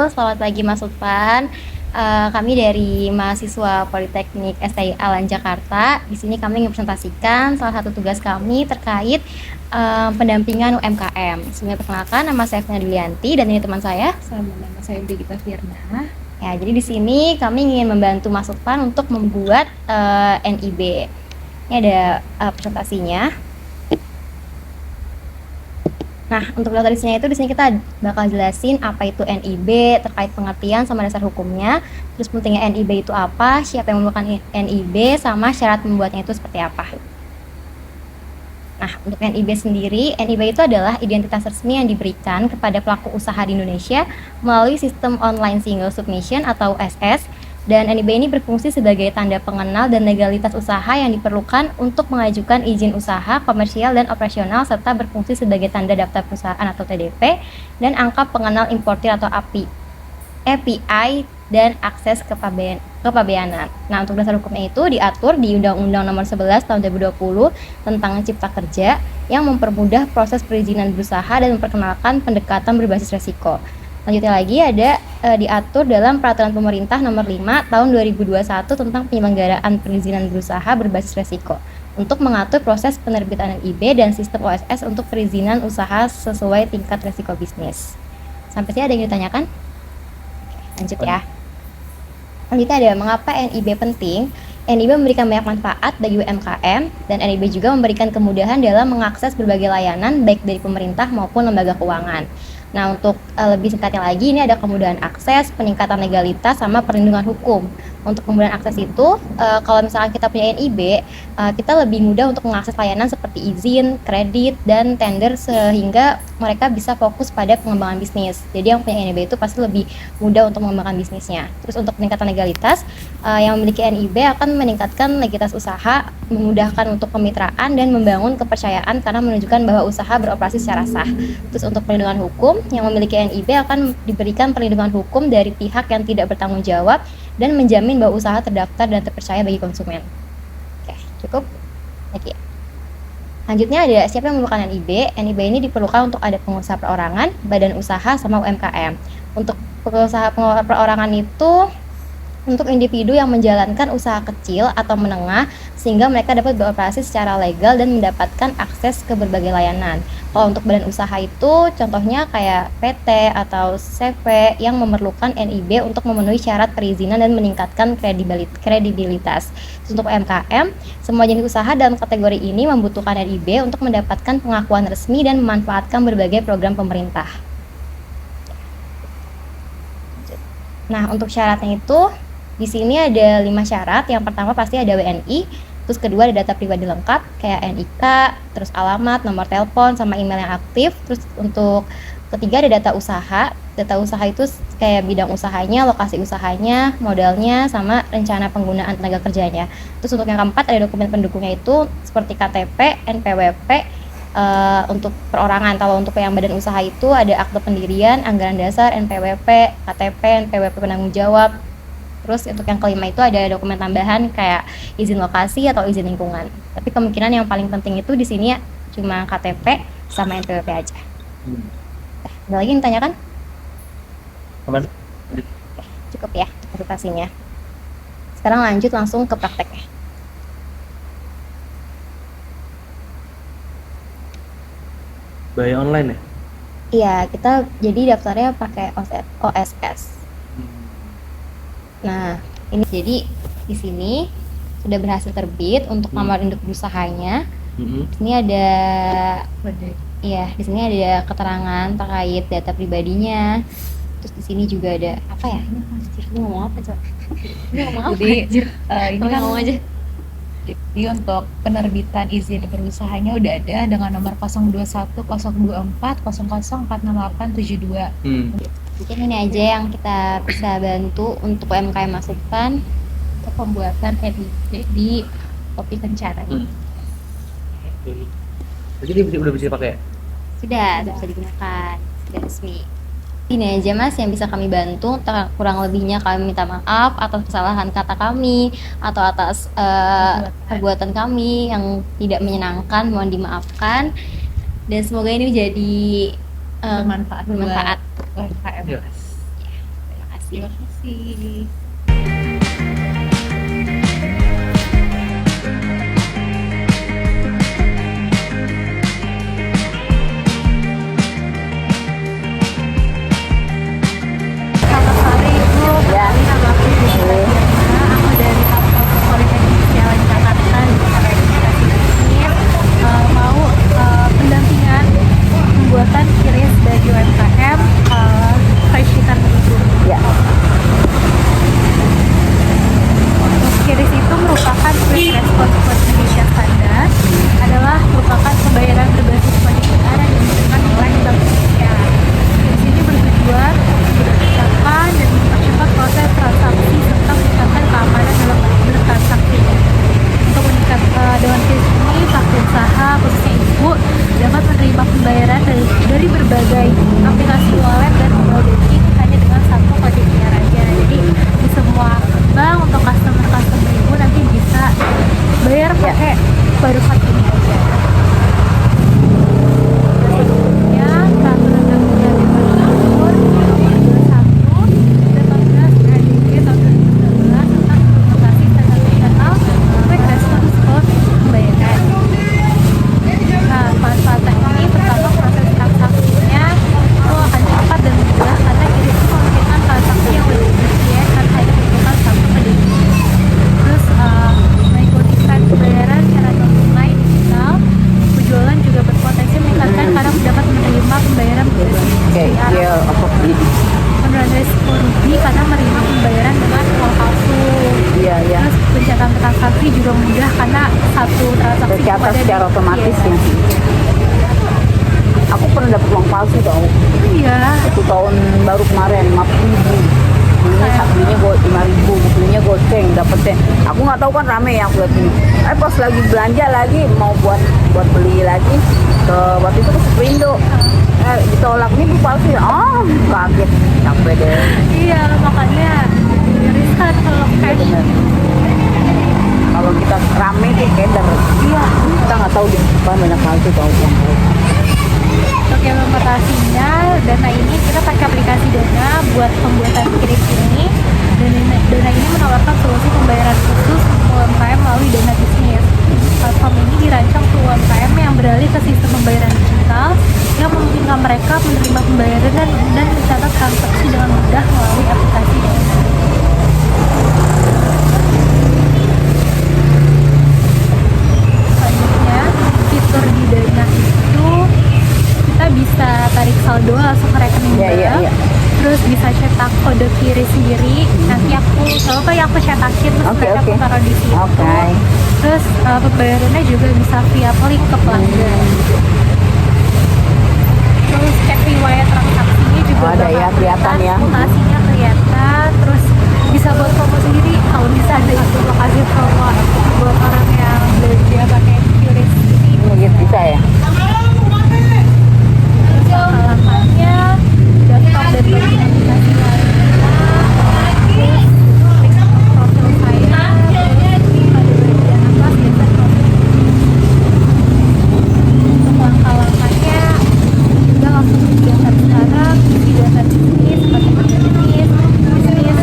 selamat pagi Mas Utpan. Kami dari mahasiswa Politeknik STI Alan Jakarta. Di sini kami ingin presentasikan salah satu tugas kami terkait pendampingan UMKM. Sebelumnya perkenalkan, nama saya Fina Dulianti dan ini teman saya. Sama nama saya Brigita Firna. Ya, jadi di sini kami ingin membantu Mas Utpan untuk membuat NIB. Ini ada presentasinya. Nah, untuk dasar itu di sini kita bakal jelasin apa itu NIB, terkait pengertian sama dasar hukumnya, terus pentingnya NIB itu apa, siapa yang memerlukan NIB, sama syarat membuatnya itu seperti apa. Nah, untuk NIB sendiri, NIB itu adalah identitas resmi yang diberikan kepada pelaku usaha di Indonesia melalui sistem online single submission atau SS. Dan NIB ini berfungsi sebagai tanda pengenal dan legalitas usaha yang diperlukan untuk mengajukan izin usaha, komersial, dan operasional, serta berfungsi sebagai tanda daftar perusahaan atau TDP, dan angka pengenal importir atau API, dan akses kepabeanan. Nah, untuk dasar hukumnya itu diatur di Undang-Undang Nomor 11 Tahun 2020 tentang Cipta Kerja yang mempermudah proses perizinan berusaha dan memperkenalkan pendekatan berbasis resiko. Lanjutnya lagi ada diatur dalam Peraturan Pemerintah Nomor 5 Tahun 2021 tentang penyelenggaraan perizinan berusaha berbasis resiko untuk mengatur proses penerbitan NIB dan sistem OSS untuk perizinan usaha sesuai tingkat resiko bisnis. Sampai sini ada yang ditanyakan? Oke, lanjut ya. Lanjutnya ada mengapa NIB penting. NIB memberikan banyak manfaat bagi UMKM dan NIB juga memberikan kemudahan dalam mengakses berbagai layanan baik dari pemerintah maupun lembaga keuangan. Nah, untuk lebih singkatnya lagi, ini ada kemudahan akses, peningkatan legalitas, sama perlindungan hukum. Untuk kemudahan akses itu, kalau misalkan kita punya NIB, kita lebih mudah untuk mengakses layanan seperti izin, kredit, dan tender sehingga mereka bisa fokus pada pengembangan bisnis. Jadi yang punya NIB itu pasti lebih mudah untuk mengembangkan bisnisnya. Terus untuk peningkatan legalitas, yang memiliki NIB akan meningkatkan legalitas usaha, memudahkan untuk kemitraan, dan membangun kepercayaan karena menunjukkan bahwa usaha beroperasi secara sah. Terus untuk perlindungan hukum, yang memiliki NIB akan diberikan perlindungan hukum dari pihak yang tidak bertanggung jawab dan menjamin bahwa usaha terdaftar dan terpercaya bagi konsumen. Oke, cukup? Lagi ya. Lanjutnya ada siapa yang memerlukan NIB. NIB ini diperlukan untuk ada pengusaha perorangan, badan usaha, sama UMKM. Untuk pengusaha perorangan itu untuk individu yang menjalankan usaha kecil atau menengah sehingga mereka dapat beroperasi secara legal dan mendapatkan akses ke berbagai layanan. Kalau untuk badan usaha itu contohnya kayak PT atau CV yang memerlukan NIB untuk memenuhi syarat perizinan dan meningkatkan kredibilitas. Untuk UMKM, semua jenis usaha dalam kategori ini membutuhkan NIB untuk mendapatkan pengakuan resmi dan memanfaatkan berbagai program pemerintah. Nah, untuk syaratnya itu di sini ada 5 syarat. Yang pertama pasti ada WNI, terus kedua ada data pribadi lengkap kayak NIK, terus alamat, nomor telepon, sama email yang aktif. Terus untuk ketiga ada data usaha. Data usaha itu kayak bidang usahanya, lokasi usahanya, modalnya, sama rencana penggunaan tenaga kerjanya. Terus untuk yang keempat ada dokumen pendukungnya itu seperti KTP, NPWP. Untuk perorangan, kalau untuk yang badan usaha itu ada akte pendirian, anggaran dasar, NPWP, KTP, NPWP penanggung jawab. Terus untuk yang kelima itu ada dokumen tambahan kayak izin lokasi atau izin lingkungan. Tapi kemungkinan yang paling penting itu di sini ya cuma KTP sama NPWP aja. Ada lagi yang ditanyakan? Cukup ya presentasinya. Sekarang lanjut langsung ke prakteknya. By online ya? Iya, kita jadi daftarnya pakai OSS. Nah, ini jadi di sini sudah berhasil terbit untuk nomor induk usahanya. Di sini ada di sini ada keterangan terkait data pribadinya. Terus di sini juga ada apa ya? Ini ngomong apa coba? Ini ngomong apa? Jadi ini kan ngomong aja. Jadi untuk penerbitan izin berusahanya udah ada dengan nomor 021 024 00 46872. Mungkin ini aja yang kita bisa bantu untuk UMKM masukan untuk pembuatan NIB di Kopi Kencana ini. Jadi udah bisa dipakai? Sudah bisa digunakan, sudah resmi. Ini aja Mas yang bisa kami bantu. Kurang lebihnya kami minta maaf atas kesalahan kata kami atau atas perbuatan kami yang tidak menyenangkan, mohon dimaafkan. Dan semoga ini menjadi bermanfaat bermanfaat. UMKM. Ya. Terima kasih. Selamat sore Ibu. Ya. Nama aku Jessica Diana. Aku dari Fakultas Politeknik Jalan Jakarta Jurusan Administrasi Bisnis. Mau pendampingan pembuatan QRIS bagi UMKM Fresh-Sekitar Ibu. Ya. Untuk QRIS itu merupakan Quick Response Code Indonesia Standard, adalah merupakan pembayaran berbasis kode QR yang diberikan oleh Bank Indonesia. QRIS ini bertujuan untuk memudahkan dan mempercepat proses transaksi serta meningkatkan keamanan dalam bertransaksi. Untuk dengan QRIS ini, pelaku usaha khususnya ibu dapat menerima pembayaran dari berbagai aplikasi wallet dan mobile banking hanya dengan satu kode QR aja. Jadi di semua bank untuk customer ibu nanti bisa bayar pakai baru satu ini aja. Sebelumnya peraturan Gubernur Nomor 21 dan 14 RDG tahun 2019 tentang implementasi standar nasional Quick Response Code pembayaran. Nah, manfaatnya ini pertama proses transaksinya itu akan cepat dan mudah karena QRIS itu memungkinkan transaksi yang lebih efisien karena hanya membutuhkan satu kode. Terus mengikuti tren pembayaran secara non tunai digital, penjualan juga berpotensi meningkatkan karena dapat menerima pembayaran berbasis Oke, QR. dia apa ini? Penurunan risiko rugi karena menerima pembayaran dengan uang palsu. Iya, iya. Terus pencatatan transaksi juga mudah karena satu transaksi Tercatat kepada secara otomatis ya. Aku pernah dapat uang palsu tau. Iya. Itu tahun baru kemarin 50.000. Belinya gue 5.000, belinya goceng dapetnya. Aku nggak tahu kan rame ya aku lihat ini. Pas lagi belanja lagi mau buat beli lagi ke waktu itu ke Superindo. Ditolak nih bu palsu ya. Oh kaget, capek deh. Iya, makanya riskan kalau cash. Bener. Kalau kita rame tuh keder. Iya. Kita nggak tahu di depan banyak palsu tau uang palsu. Untuk yang implementasinya, Dana ini kita pakai aplikasi Dana buat pembuatan QRIS ini. Dan Dana ini menawarkan solusi pembayaran khusus untuk UMKM melalui Dana Bisnis. Platform ini dirancang untuk UMKM yang beralih ke sistem pembayaran digital yang memungkinkan mereka menerima pembayaran dan mencatat transaksi dengan mudah melalui aplikasi Dana. Selanjutnya, fitur di Dana itu kita bisa tarik saldo langsung ke rekening Iya, iya, bank. iya. Terus bisa cetak kode QRIS sendiri. Nanti aku yang aku cetakin terus Oke, nanti aku oke. taruh di situ. Oke. Terus pembayarannya juga bisa via link ke pelanggan. Terus cek riwayat transaksinya juga Oh, ada ya, kelihatan ya. Mutasinya kelihatan. Terus bisa buat promo sendiri kalau bisa ada itu lokasi promo buat orang yang belanja pakai QRIS ini. Ini gitu bisa ya. Terus halamannya daftar dan login aplikasi lainnya. Terus klik profil saya. Terus pada bagian atas biasa profil. Untuk langkah-langkahnya kita langsung daftar sekarang, isi data bisnis, seperti bisnis,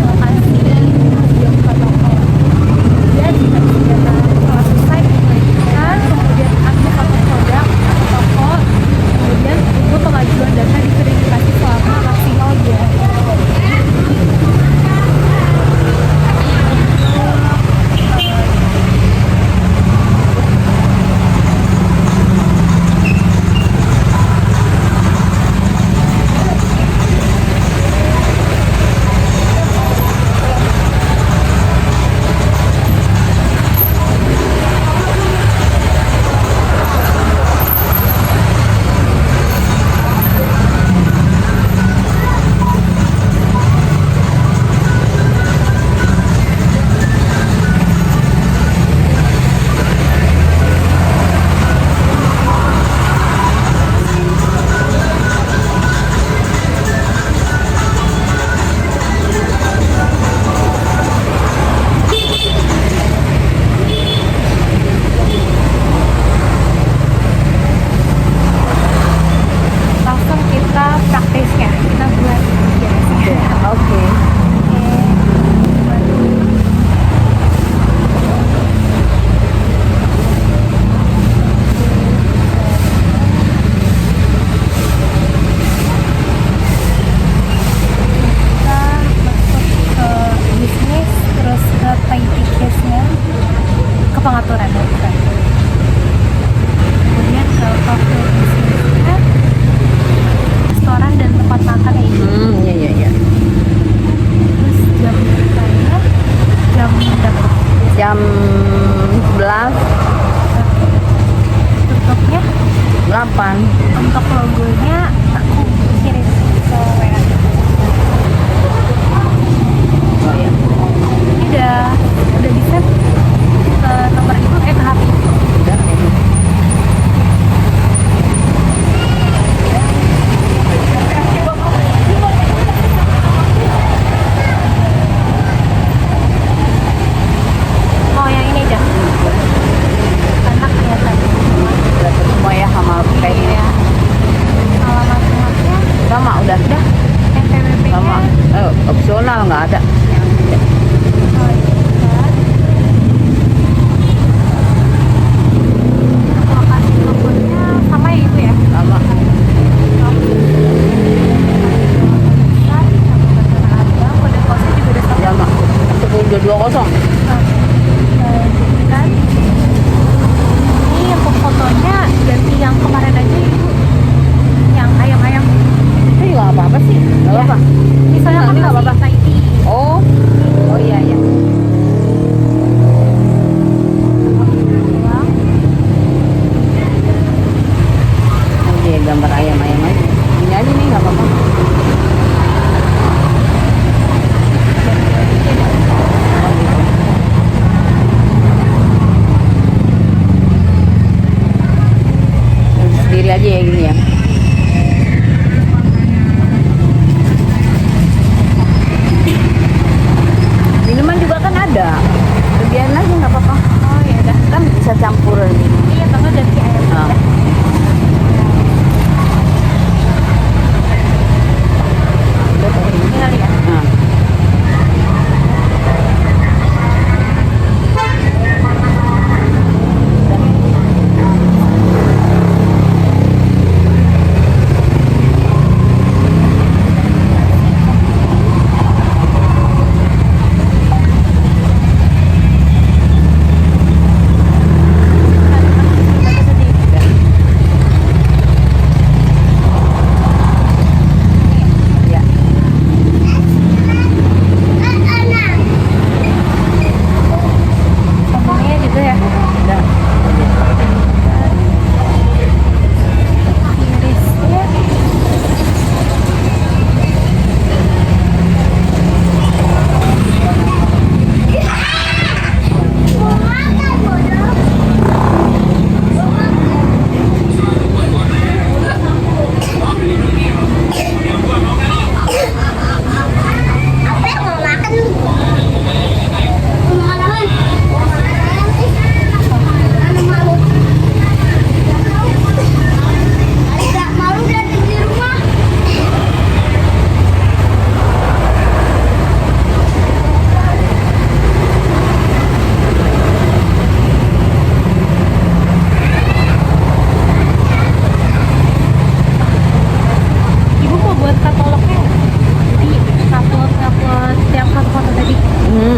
lokasi, kemudian protokol. jam 11, Tutupnya 8. untuk logonya aku kirim ke WA. Oh ya. Ini udah bisa ke nomor itu ke HP itu. Udah kayaknya. Oh yang ini aja. Enak kelihatan. Kelihatan semua ya sama kayak gini. Iya. Alamatnya Sama udah. NPWP-nya. Sama. Opsional nggak ada. Oh, iya. Lokasi teleponnya sama ya itu ya. Sama. Kode posnya juga udah sama. Sama. 10.20. Kan ini untuk fotonya ganti yang kemarin aja ibu, yang ayam-ayam. Itu juga nggak apa-apa sih. Nggak Iya. apa-apa. Ini soalnya Ini kan nggak masih apa-apa. ID. Oh. Oh iya iya. Doang. Oh iya gambar ayam-ayam aja. Ini aja nih nggak apa-apa. Oh gitu. Sendiri aja ya gini ya. Minuman juga kan ada. Biarin aja nggak apa-apa. Oh ya udah. Kan bisa campuran. Iya, kalau ganti ayam. Nah. Ini kali ya. Nah. Ya. Sambalnya juga ya. Udah. Irisnya. Ibu mau buat katalognya nggak? Jadi upload yang foto-foto tadi.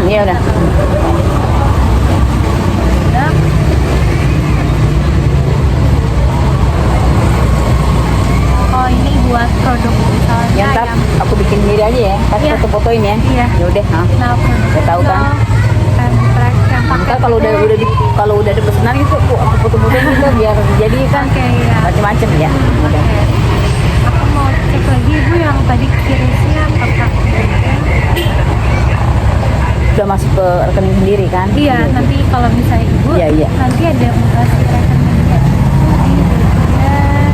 Ya udah. Udah. Oh ini buat produk misalnya Ya ntar yang aku bikin sendiri aja ya. Kasih Iya. foto-fotoin ya. Iya. Ya udah. Nah. nah produk Udah tahu kan? Track yang pakai Ntar kalau udah kalau udah ada pesanan itu aku foto-fotoin gitu biar jadi kan Oke ya. macam-macam ya. Udah. Oke. Aku mau cek lagi ibu yang tadi kirisnya apakah Udah masuk ke rekening sendiri kan? iya nanti kalau misalnya ibu Iya, iya. nanti ada mutasi rekeningnya itu di bagian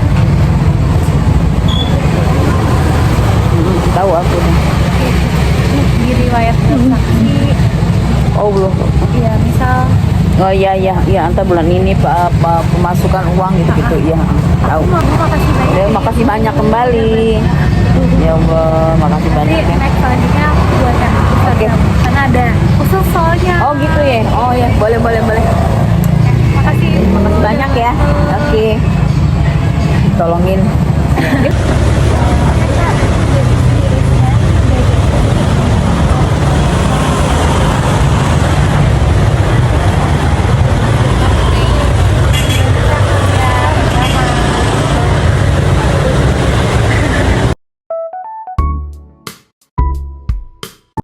Tahu aku udah. ini di riwayat transaksi. Oh belum. Iya misal Oh iya iya iya antar bulan ini pemasukan uang gitu ya. Tahu. aku mau makasih banyak. Ya, makasih banyak kembali. Ya Allah, makasih Nanti banyak ya. next selanjutnya aku buat yang Instagram karena ada khusus soalnya. Oh gitu ya. Oh ya, boleh boleh boleh. Makasih. Makasih banyak ya. Oke. Tolongin